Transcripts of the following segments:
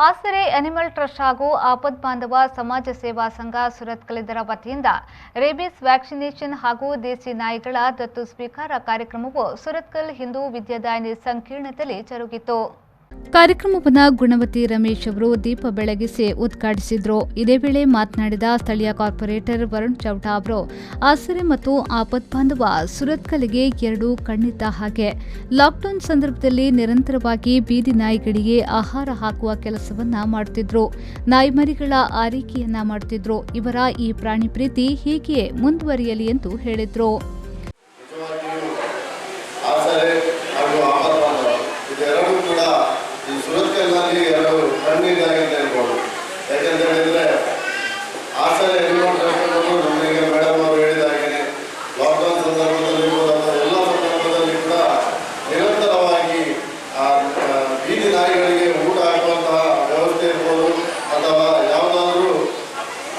ಆಸರೆ animal trust ಹಾಗೂ ಆಪದ್ ಬಾಂಧವ ಸಮಾಜ ಸೇವಾ ಸಂಘ ಸುರತ್ಕಲ್ ಇದರ ವತಿಯಿಂದ ರೇಬಿಸ್ ವ್ಯಾಕ್ಸಿನೇಷನ್ ಹಾಗೂ ದೇಸಿ ನಾಯಿಗಳ ದತ್ತು ಸ್ವೀಕಾರ ಕಾರ್ಯಕ್ರಮವು ಸುರತ್ಕಲ್ ಹಿಂದೂ ವಿದ್ಯಾದಾಯನಿ ಸಂಕೀರ್ಣದಲ್ಲಿ ಜರುಗಿತು. ಕಾರ್ಯಕ್ರಮವನ್ನು ಗುಣವತಿ ರಮೇಶ್ ಅವರು ದೀಪ ಬೆಳಗಿಸಿ ಉದ್ಘಾಟಿಸಿದರು. ಇದೇ ವೇಳೆ ಮಾತನಾಡಿದ ಸ್ಥಳೀಯ ಕಾರ್ಪೊರೇಟರ್ ವರುಣ್ ಚೌಟಾ ಅವರು ಆಸರೆ ಮತ್ತು ಆಪತ್ ಬಾಂಧವ ಸುರತ್ಕಲ್ಗೆ ಎರಡು ಕಣ್ಣಿದ್ದ ಹಾಗೆ. ಲಾಕ್ಡೌನ್ ಸಂದರ್ಭದಲ್ಲಿ ನಿರಂತರವಾಗಿ ಬೀದಿ ನಾಯಿಗಳಿಗೆ ಆಹಾರ ಹಾಕುವ ಕೆಲಸವನ್ನ ಮಾಡುತ್ತಿದ್ರು. ನಾಯಿ ಮರಿಗಳ ಆರೈಕೆಯನ್ನ ಮಾಡುತ್ತಿದ್ರು. ಇವರ ಈ ಪ್ರಾಣಿ ಪ್ರೀತಿ ಹೀಗೆಯೇ ಮುಂದುವರಿಯಲಿ ಎಂದು ಹೇಳಿದ್ರು. ಸುರತ್ಕಲ್ನಲ್ಲಿ ಎರಡು ಕಣ್ಣಿದ್ದಾಗಿ ಅಂತ ಹೇಳ್ಬೋದು. ಯಾಕಂತ ಹೇಳಿದ್ರೆ ಆಸರೆ ಅನಿಮಲ್ ಟ್ರಸ್ಟ್ ನಮಗೆ ಮೇಡಮ್ ಅವರು ಹೇಳಿದ ಹಾಗೆ ಲಾಕ್ಡೌನ್ ಸಂದರ್ಭದಲ್ಲಿ ಎಲ್ಲ ಸಂದರ್ಭದಲ್ಲಿ ಕೂಡ ನಿರಂತರವಾಗಿ ಬೀದಿ ನಾಯಿಗಳಿಗೆ ಊಟ ಹಾಕುವಂತಹ ವ್ಯವಸ್ಥೆ ಇರ್ಬೋದು ಅಥವಾ ಯಾವುದಾದ್ರೂ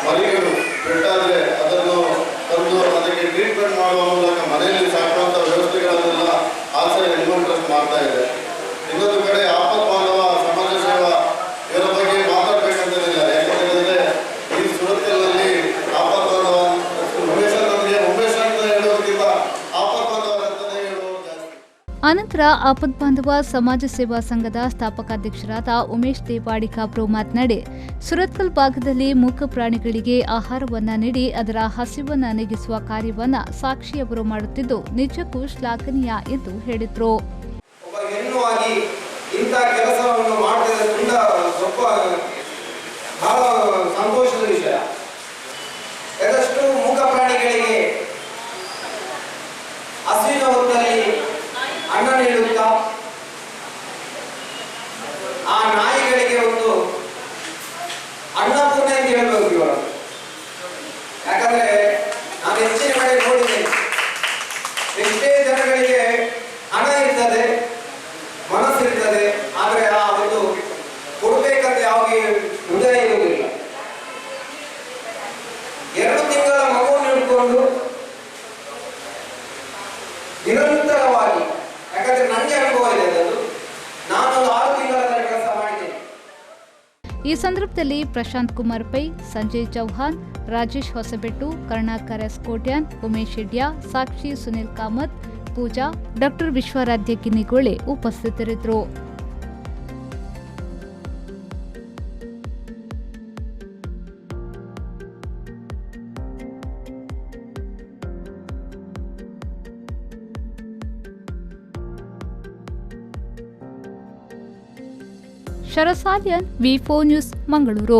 ಮರಿಗಳು ಬಿಟ್ಟಾದ್ರೆ ಅದನ್ನು ತಂದು ಅದಕ್ಕೆ ಟ್ರೀಟ್ಮೆಂಟ್ ಮಾಡುವ ಮೂಲಕ ಮನೆಯಲ್ಲಿ ಸಾಕುವಂಥ ವ್ಯವಸ್ಥೆಗಳನ್ನೆಲ್ಲ ಆಸರೆ ಅನಿಮಲ್ ಟ್ರಸ್ಟ್ ಮಾಡ್ತಾ ಇದೆ. ಇನ್ನೊಂದು ಕಡೆ ಆಪತ್ ಬಾಂಧವ ಸಮಾಜ ಸೇವಾ ಇವರ ಬಗ್ಗೆ ಮಾತಾಡಬೇಕಂತೇನಿಲ್ಲ. ಯಾಕಂತ ಹೇಳಿದ್ರೆ ಈ ಸುರತ್ಕಲ್ನಲ್ಲಿ ಆಪತ್ ಬಾಂಧವ ಉಮೇಶ್ ಅಂತ ಹೇಳೋದಕ್ಕಿಂತ ಆಪತ್ ಬಾಂಧವ ಅಂತಾನೆ ಹೇಳೋದು ಜಾಸ್ತಿ. ಅನಂತರ ಆಪತ್ ಬಾಂಧವ ಸಮಾಜ ಸೇವಾ ಸಂಘದ ಸ್ಥಾಪಕಾಧ್ಯಕ್ಷರಾದ ಉಮೇಶ್ ದೇವಾಡಿಕಾಪ್ರು ಮಾತನಾಡಿ, ಸುರತ್ಕಲ್ ಭಾಗದಲ್ಲಿ ಮೂಕ ಪ್ರಾಣಿಗಳಿಗೆ ಆಹಾರವನ್ನ ನೀಡಿ ಅದರ ಹಸಿವನ್ನ ನೀಗಿಸುವ ಕಾರ್ಯವನ್ನ ಸಾಕ್ಷಿಯವರು ಮಾಡುತ್ತಿದ್ದು ನಿಜಕ್ಕೂ ಶ್ಲಾಘನೀಯ ಎಂದು ಹೇಳಿದರು. ಇಂಥ ಕೆಲಸವನ್ನು ಮಾಡಿದ್ರೆ ತುಂಬ ಬಹಳ ಸಂತೋಷದ ವಿಷಯ. ಅದಷ್ಟು ಮೂಕ ಪ್ರಾಣಿಗಳಿಗೆ ಹಸಿವಿನ ಹೊತ್ತಲ್ಲಿ ಅನ್ನ ನೀಡುತ್ತಾ ಆ ನಾಯಿಗಳಿಗೆ ಒಂದು ಅನ್ನಪೂರ್ಣ ಎಂದು ಹೇಳಬೇಕು ಇವರು. ಯಾಕಂದ್ರೆ ನಾನು ಹೆಚ್ಚಿನ ಕಡೆ ನೋಡಿದ್ದೇನೆ, ಎಷ್ಟೇ ಜನಗಳಿಗೆ ಹಣ ಇರ್ತದೆ, ಮನಸ್ಸಿರ್ತದೆ, ಆದರೆ ಆ ಒಂದು ಕೊಡಬೇಕಂತ ಯಾವುದೇ ಹೃದಯ ಇರುವುದಿಲ್ಲ. 2 ತಿಂಗಳ ಮಗುವನ್ನು ಹಿಡ್ಕೊಂಡು ನಿರಂತರವಾಗಿ, ಯಾಕಂದ್ರೆ ನನಗೆ ಅನುಭವ ಇದೆ, ಅದನ್ನು ನಾನೊಂದು 6 ತಿಂಗಳ ಕೆಲಸ ಮಾಡಿದ್ದೇನೆ. ಈ ಸಂದರ್ಭದಲ್ಲಿ ಪ್ರಶಾಂತ್ ಕುಮಾರ್ ಪೈ, ಸಂಜಯ್ ಚೌಹಾನ್, ರಾಜೇಶ್ ಹೊಸಬೆಟ್ಟು, ಕರುಣಾಕರ್ ಎಸ್ ಕೋಟ್ಯಾನ್, ಉಮೇಶ್ ಶೆಡ್ಯ, ಸಾಕ್ಷಿ ಸುನಿಲ್ ಕಾಮತ್, ಪೂಜಾ, ಡಾಕ್ಟರ್ ವಿಶ್ವರಾಧ್ಯ ಕಿನ್ನಿಗೋಳೆ ಉಪಸ್ಥಿತರಿದ್ದರು. ಶರಸಾಲಿಯನ್, ವಿ4 ನ್ಯೂಸ್, ಮಂಗಳೂರು.